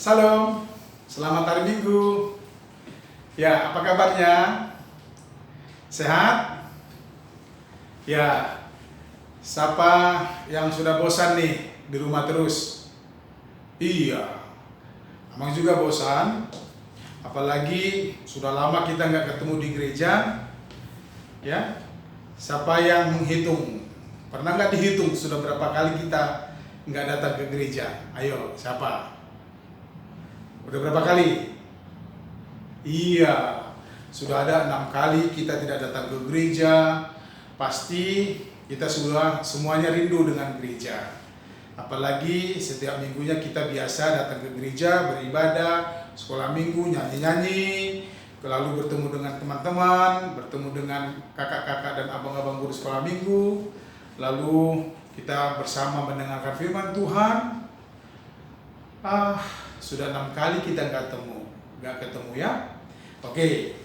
Salam, selamat hari Minggu. Ya, apa kabarnya? Sehat? Ya, siapa yang sudah bosan nih di rumah terus? Iya, Amang juga bosan. Apalagi sudah lama kita nggak ketemu di gereja. Ya, siapa yang menghitung? Pernah nggak dihitung sudah berapa kali kita nggak datang ke gereja? Ayo, siapa? Udah berapa kali? Iya, sudah ada 6 kali kita tidak datang ke gereja. Pasti kita sudah semuanya rindu dengan gereja. Apalagi setiap minggunya kita biasa datang ke gereja, beribadah, sekolah minggu, nyanyi-nyanyi, lalu bertemu dengan teman-teman, bertemu dengan kakak-kakak dan abang-abang guru sekolah minggu, lalu kita bersama mendengarkan firman Tuhan. Sudah 6 kali kita nggak ketemu ya. Oke,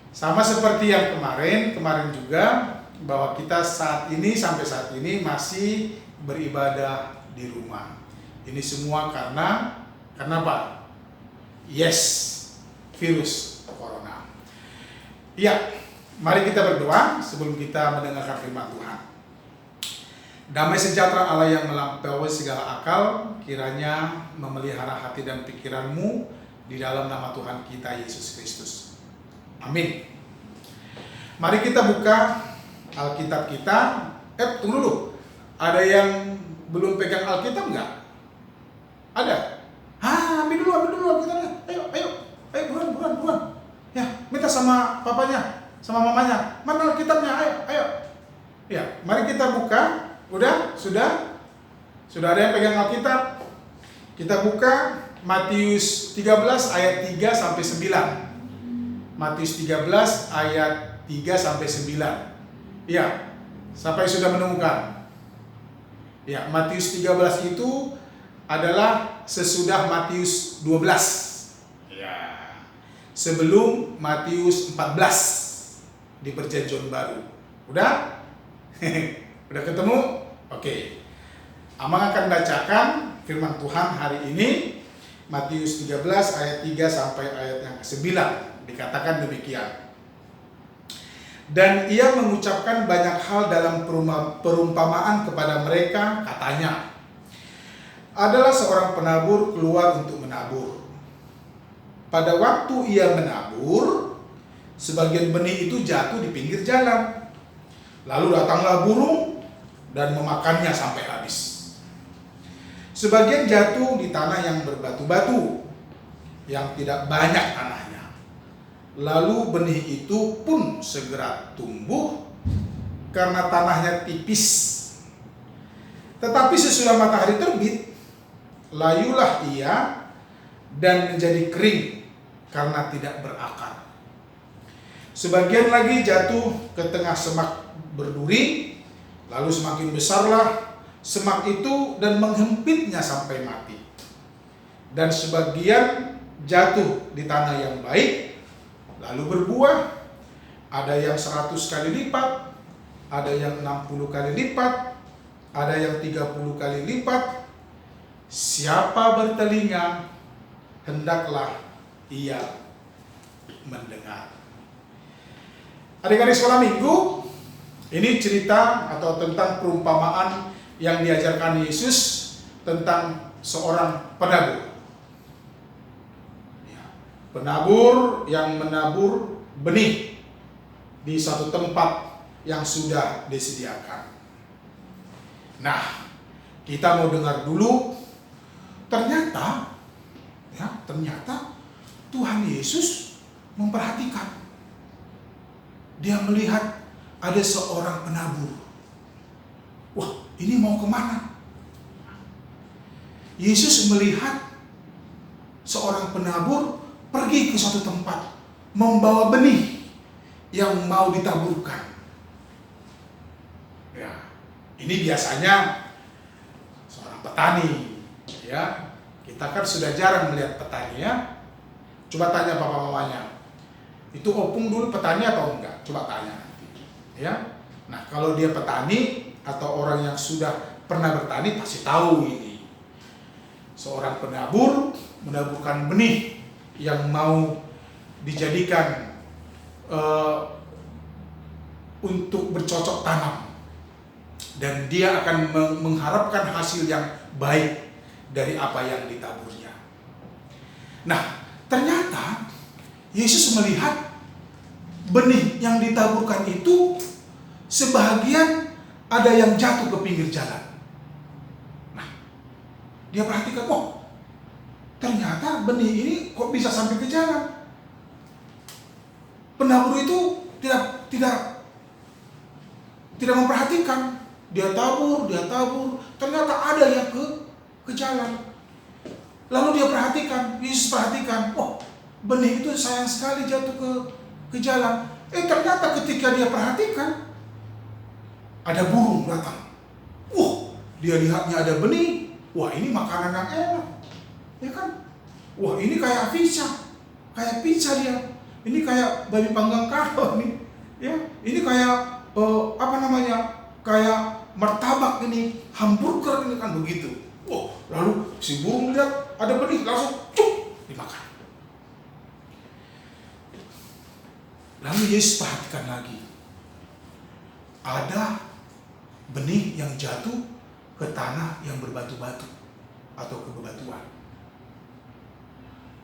sama seperti yang kemarin juga, bahwa kita sampai saat ini masih beribadah di rumah. Ini semua karena apa? Yes, virus corona. Ya, mari kita berdoa sebelum kita mendengarkan firman Tuhan. Damai sejahtera Allah yang melampaui segala akal, kiranya memelihara hati dan pikiranmu di dalam nama Tuhan kita Yesus Kristus. Amin. Mari kita buka Alkitab kita. Tunggu dulu. Ada yang belum pegang Alkitab nggak? Ada? Ambil dulu Alkitabnya. Ayo, buruan. Ya, minta sama papanya, sama mamanya. Mana Alkitabnya? Ayo. Ya, mari kita buka. Sudah ada yang pegang Alkitab? Kita buka Matius 13 ayat 3 sampai 9. Matius 13 ayat 3 sampai 9. Ya, siapa yang sudah menemukan? Ya, Matius 13 itu adalah sesudah Matius 12. Ya. Sebelum Matius 14 di Perjanjian Baru. Udah? Udah ketemu? Oke. Amang akan bacakan firman Tuhan hari ini, Matius 13 ayat 3 sampai ayat yang ke-9. Dikatakan demikian. Dan ia mengucapkan banyak hal dalam perumpamaan kepada mereka, katanya, adalah seorang penabur keluar untuk menabur. Pada waktu ia menabur, sebagian benih itu jatuh di pinggir jalan. Lalu datanglah burung dan memakannya sampai habis. Sebagian jatuh di tanah yang berbatu-batu, yang tidak banyak tanahnya. Lalu benih itu pun segera tumbuh karena tanahnya tipis. Tetapi sesudah matahari terbit, layulah ia dan menjadi kering karena tidak berakar. Sebagian lagi jatuh ke tengah semak berduri, lalu semakin besarlah semak itu dan menghempitnya sampai mati. Dan sebagian jatuh di tanah yang baik, lalu berbuah, ada yang 100 kali lipat, ada yang 60 kali lipat, ada yang 30 kali lipat. Siapa bertelinga, hendaklah ia mendengar. Adik-adik sekolah minggu, ini cerita atau tentang perumpamaan yang diajarkan Yesus tentang seorang penabur. Penabur yang menabur benih di suatu tempat yang sudah disediakan. Nah, kita mau dengar dulu. Ternyata Tuhan Yesus memperhatikan. Dia melihat ada seorang penabur. Wah, ini mau kemana? Yesus melihat seorang penabur pergi ke suatu tempat, membawa benih yang mau ditaburkan. Ya, ini biasanya seorang petani. Ya, kita kan sudah jarang melihat petani ya. Coba tanya papa mamanya, itu opung dulu petani atau enggak? Coba tanya nanti. Ya, nah kalau dia petani atau orang yang sudah pernah bertani pasti tahu ini. Seorang penabur menaburkan benih yang mau dijadikan untuk bercocok tanam, dan dia akan mengharapkan hasil yang baik dari apa yang ditaburnya. Nah, ternyata Yesus melihat benih yang ditaburkan itu sebahagian ada yang jatuh ke pinggir jalan. Nah, dia perhatikan, oh, ternyata benih ini kok bisa sampai ke jalan. Penabur itu tidak memperhatikan. Dia tabur, ternyata ada yang ke jalan. Lalu dia perhatikan, Yesus perhatikan, oh, benih itu sayang sekali jatuh ke jalan. Ternyata ketika dia perhatikan, ada burung datang. Dia lihatnya ada benih. Wah, ini makanan yang enak, ya kan? Wah, ini kayak pizza dia. Ini kayak babi panggang karo nih, ya. Ini kayak kayak martabak ini, hamburger ini, kan begitu. Lalu si burung lihat ada benih, langsung dimakan. Lalu Yesus perhatikan lagi, ada benih yang jatuh ke tanah yang berbatu-batu atau ke bebatuan.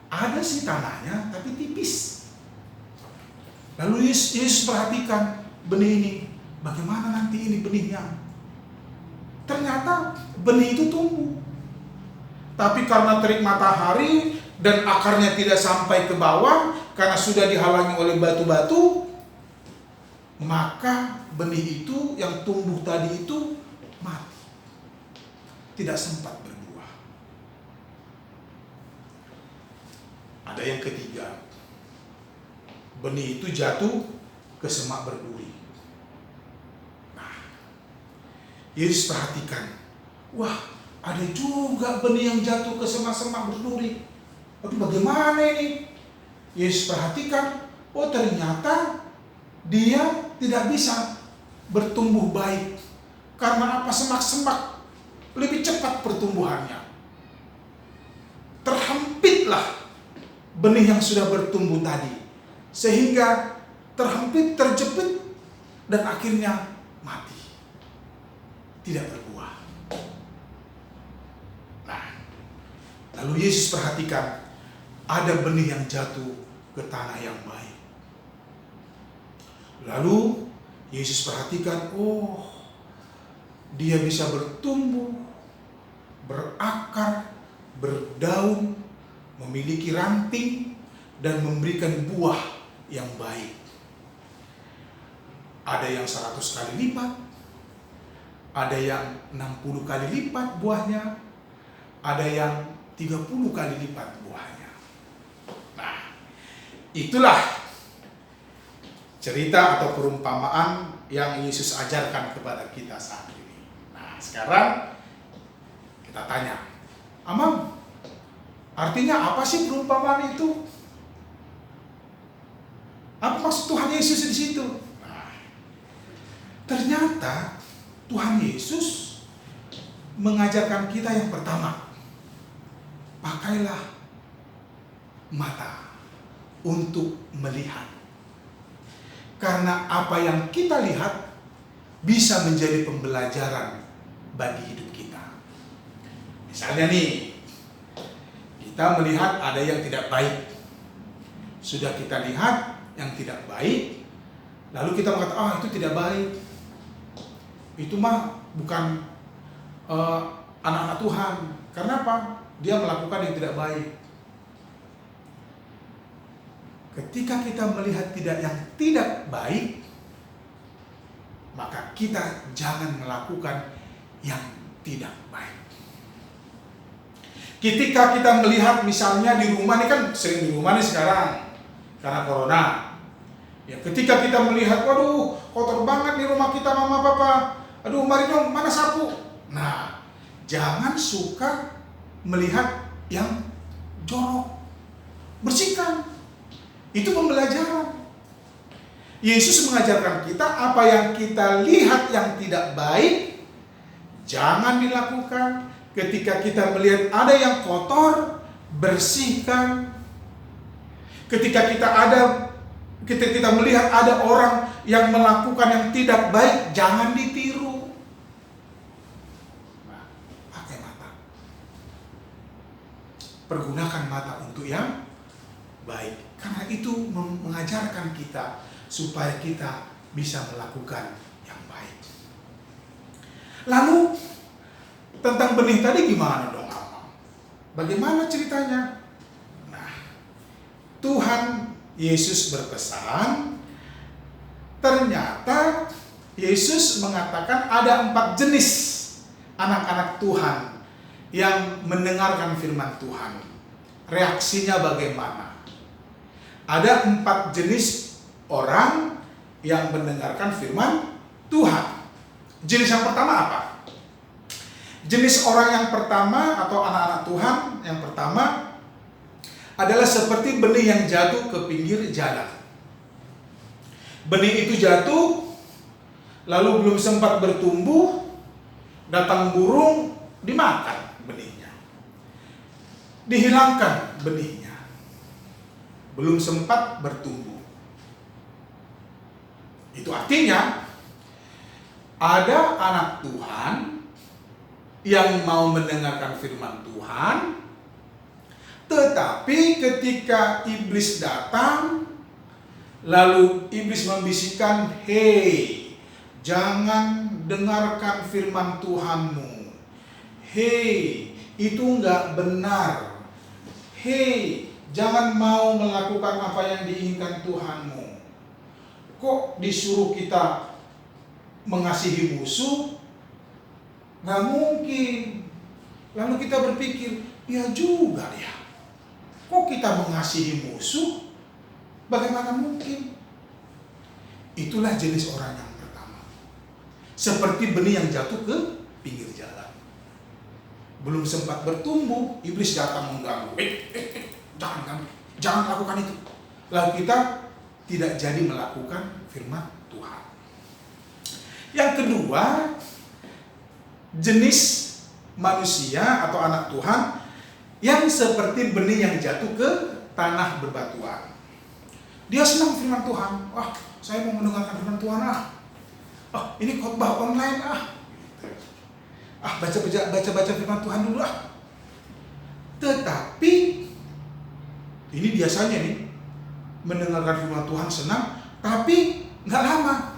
Ada sih tanahnya, tapi tipis. Lalu Yesus perhatikan benih ini, bagaimana nanti ini benihnya? Ternyata benih itu tumbuh, tapi karena terik matahari dan akarnya tidak sampai ke bawah karena sudah dihalangi oleh batu-batu, maka benih itu yang tumbuh tadi itu mati, tidak sempat berbuah. Ada yang ketiga, benih itu jatuh ke semak berduri. Nah, Yesus perhatikan, wah, ada juga benih yang jatuh ke semak-semak berduri. Aduh, bagaimana ini? Yesus perhatikan, oh, ternyata dia tidak bisa bertumbuh baik. Karena apa? Semak-semak lebih cepat pertumbuhannya. Terhempitlah benih yang sudah bertumbuh tadi, sehingga terhempit, terjepit, dan akhirnya mati, tidak berbuah. Nah, lalu Yesus perhatikan, ada benih yang jatuh ke tanah yang baik. Lalu Yesus perhatikan, oh, dia bisa bertumbuh, berakar, berdaun, memiliki ranting, dan memberikan buah yang baik. Ada yang 100 kali lipat, ada yang 60 kali lipat buahnya, ada yang 30 kali lipat buahnya. Nah, itulah cerita atau perumpamaan yang Yesus ajarkan kepada kita saat ini. Nah, sekarang kita tanya, Amang, artinya apa sih perumpamaan itu? Apa maksud Tuhan Yesus di situ? Nah, ternyata Tuhan Yesus mengajarkan kita yang pertama, pakailah mata untuk melihat. Karena apa yang kita lihat bisa menjadi pembelajaran bagi hidup kita. Misalnya nih, kita melihat ada yang tidak baik. Sudah kita lihat yang tidak baik, lalu kita mengatakan, itu tidak baik, itu mah bukan anak-anak Tuhan. Karena apa? Dia melakukan yang tidak baik. Ketika kita melihat yang tidak baik, maka kita jangan melakukan yang tidak baik. Ketika kita melihat misalnya di rumah, ini kan sering di rumah nih sekarang karena corona. Ya, ketika kita melihat, waduh, kotor banget di rumah kita, mama papa. Aduh, mari dong, mana sapu? Nah, jangan suka melihat yang jorok. Bersihkan. Itu pembelajaran. Yesus mengajarkan kita apa yang kita lihat yang tidak baik, jangan dilakukan. ketika kita melihat ada yang kotor, bersihkan. Ketika kita melihat ada orang yang melakukan yang tidak baik, jangan ditiru. Nah, pakai mata. Pergunakan mata untuk yang baik. Karena itu mengajarkan kita supaya kita bisa melakukan yang baik. Lalu tentang benih tadi gimana dong, Amang? Bagaimana ceritanya? Nah, Tuhan Yesus berpesan, ternyata Yesus mengatakan ada 4 jenis anak-anak Tuhan yang mendengarkan firman Tuhan. Reaksinya bagaimana? Ada 4 jenis orang yang mendengarkan firman Tuhan. Jenis yang pertama apa? Jenis orang yang pertama atau anak-anak Tuhan yang pertama adalah seperti benih yang jatuh ke pinggir jalan. Benih itu jatuh, lalu belum sempat bertumbuh, datang burung, dimakan benihnya. Dihilangkan benihnya. Belum sempat bertumbuh. Itu artinya ada anak Tuhan yang mau mendengarkan firman Tuhan, tetapi ketika iblis datang, lalu iblis membisikkan, "Hei, jangan dengarkan firman Tuhanmu. Hei, itu enggak benar. Hei, jangan mau melakukan apa yang diinginkan Tuhanmu. Kok disuruh kita mengasihi musuh? Nggak mungkin." Lalu kita berpikir, ya juga ya. Kok kita mengasihi musuh? Bagaimana mungkin? Itulah jenis orang yang pertama. Seperti benih yang jatuh ke pinggir jalan. Belum sempat bertumbuh, iblis datang mengganggu. Jangan lakukan itu. Lalu kita tidak jadi melakukan firman Tuhan. Yang kedua, jenis manusia atau anak Tuhan yang seperti benih yang jatuh ke tanah berbatuan. Dia senang firman Tuhan. Wah, saya mau mendengarkan firman Tuhan ini khotbah online baca firman Tuhan dulu Tetapi ini biasanya nih, mendengarkan firman Tuhan senang, tapi nggak lama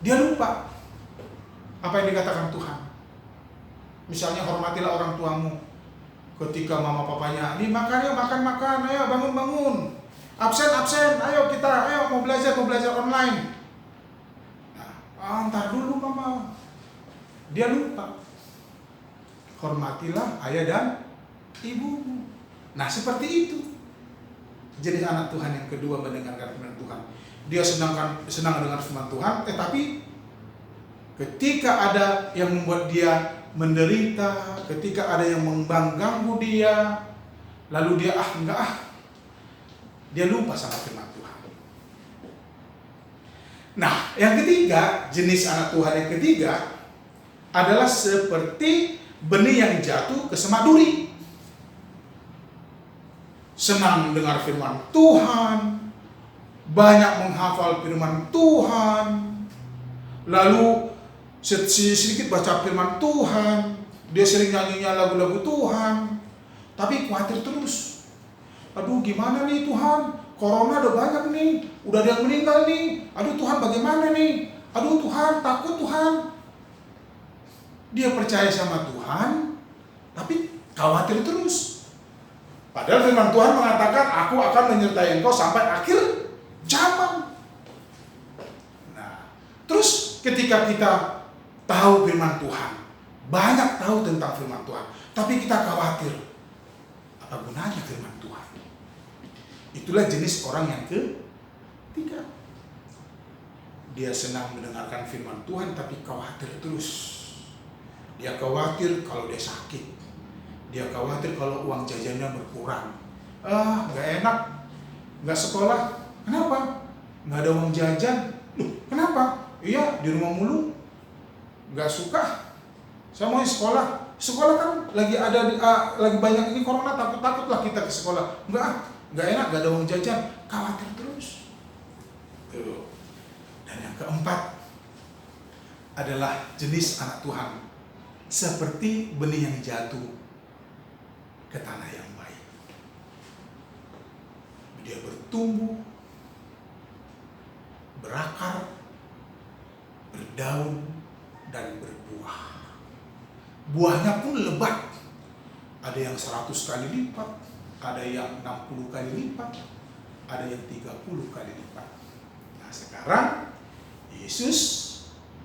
dia lupa apa yang dikatakan Tuhan. Misalnya, hormatilah orang tuamu. Ketika mama papanya, "Nih makan, ayo bangun. Absen, ayo mau belajar online." Nah, ntar dulu mama. Dia lupa. Hormatilah ayah dan ibumu. Nah, seperti itu. Jadi anak Tuhan yang kedua mendengarkan firman Tuhan. Dia senang dengan firman Tuhan, tapi ketika ada yang membuat dia menderita, ketika ada yang mengganggu dia, lalu dia dia lupa sama firman Tuhan. Nah, yang ketiga, jenis anak Tuhan yang ketiga adalah seperti benih yang jatuh ke semak duri. Senang dengar firman Tuhan, banyak menghafal firman Tuhan, lalu sedikit baca firman Tuhan, dia sering nyanyinya lagu-lagu Tuhan, tapi khawatir terus. Aduh, gimana nih Tuhan? Corona udah banyak nih, udah ada yang meninggal nih. Aduh Tuhan, bagaimana nih? Aduh Tuhan, takut Tuhan. Dia percaya sama Tuhan, tapi khawatir terus. Padahal firman Tuhan mengatakan, "Aku akan menyertai engkau sampai akhir zaman." Nah, terus ketika kita tahu firman Tuhan, banyak tahu tentang firman Tuhan, tapi kita khawatir, apa gunanya firman Tuhan? Itulah jenis orang yang ketiga. Dia senang mendengarkan firman Tuhan, tapi khawatir terus. Dia khawatir kalau dia sakit. Dia khawatir kalau uang jajannya berkurang. Gak enak, gak sekolah. Kenapa? Gak ada uang jajan. Loh, kenapa? Iya, di rumah mulu. Gak suka. Saya mau sekolah. sekolah kan lagi lagi banyak ini corona, takut-takutlah kita ke sekolah. Enggak enak, enggak ada uang jajan, khawatir terus. Tuh. Dan yang keempat adalah jenis anak Tuhan seperti benih yang jatuh ke tanah yang baik. Dia bertumbuh, berakar, berdaun, dan berbuah. Buahnya pun lebat. Ada yang 100 kali lipat, ada yang 60 kali lipat, ada yang 30 kali lipat. Nah, sekarang Yesus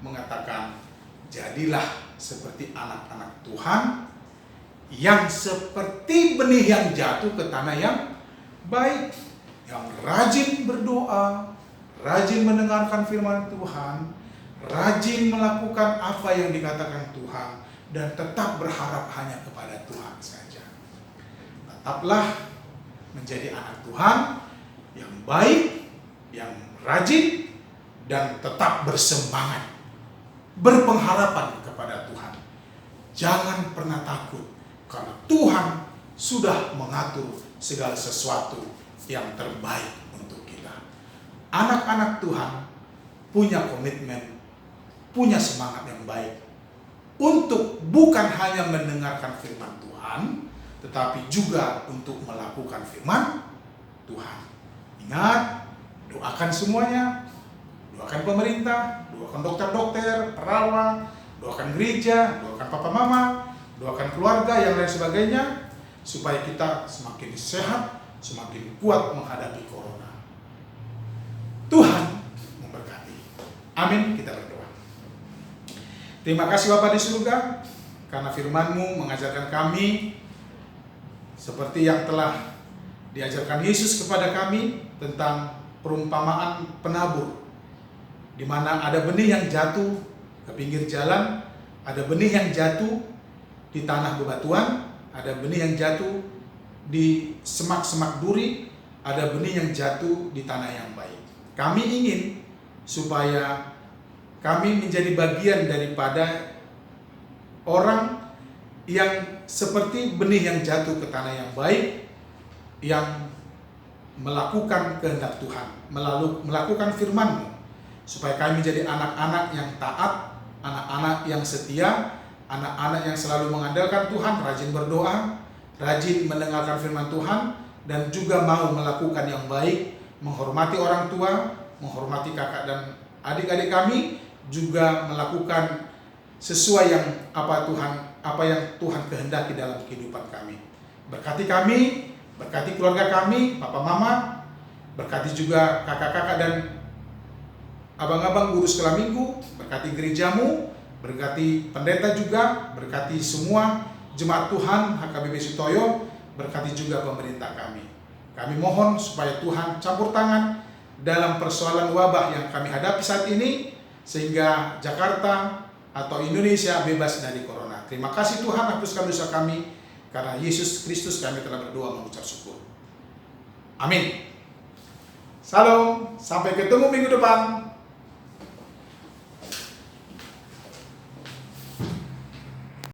mengatakan, jadilah seperti anak-anak Tuhan yang seperti benih yang jatuh ke tanah yang baik, yang rajin berdoa, rajin mendengarkan firman Tuhan, rajin melakukan apa yang dikatakan Tuhan, dan tetap berharap hanya kepada Tuhan saja. Tetaplah menjadi anak Tuhan yang baik, yang rajin, dan tetap bersemangat, berpengharapan kepada Tuhan. Jangan pernah takut, karena Tuhan sudah mengatur segala sesuatu yang terbaik untuk kita. Anak-anak Tuhan punya komitmen, punya semangat yang baik untuk bukan hanya mendengarkan firman Tuhan, tetapi juga untuk melakukan firman Tuhan. Ingat, doakan semuanya, doakan pemerintah, doakan dokter-dokter, perawat, doakan gereja, doakan papa mama, doakan keluarga, yang lain sebagainya, supaya kita semakin sehat, semakin kuat menghadapi corona. Tuhan memberkati. Amin. Kita berdoa. Terima kasih Bapa di surga, karena firman-Mu mengajarkan kami seperti yang telah diajarkan Yesus kepada kami tentang perumpamaan penabur, di mana ada benih yang jatuh ke pinggir jalan, ada benih yang jatuh di tanah bebatuan, ada benih yang jatuh di semak-semak duri, ada benih yang jatuh di tanah yang baik. Kami ingin supaya kami menjadi bagian daripada orang yang seperti benih yang jatuh ke tanah yang baik, yang melakukan kehendak Tuhan, melakukan firman-Mu, supaya kami menjadi anak-anak yang taat, anak-anak yang setia, anak-anak yang selalu mengandalkan Tuhan, rajin berdoa, rajin mendengarkan firman Tuhan, dan juga mau melakukan yang baik, menghormati orang tua, menghormati kakak dan adik-adik kami, juga melakukan sesuai yang apa yang Tuhan kehendaki dalam kehidupan kami. Berkati kami, berkati keluarga kami, papa mama, berkati juga kakak-kakak dan abang-abang guru sekolah minggu, berkati gerejamu, berkati pendeta juga, berkati semua jemaat Tuhan HKBP Sutoyo, berkati juga pemerintah kami. Kami mohon supaya Tuhan campur tangan dalam persoalan wabah yang kami hadapi saat ini, sehingga Jakarta atau Indonesia bebas dari corona. Terima kasih Tuhan, hapuskan dosa kami, karena Yesus Kristus kami telah berdoa mengucap syukur. Amin. Salam, sampai ketemu minggu depan.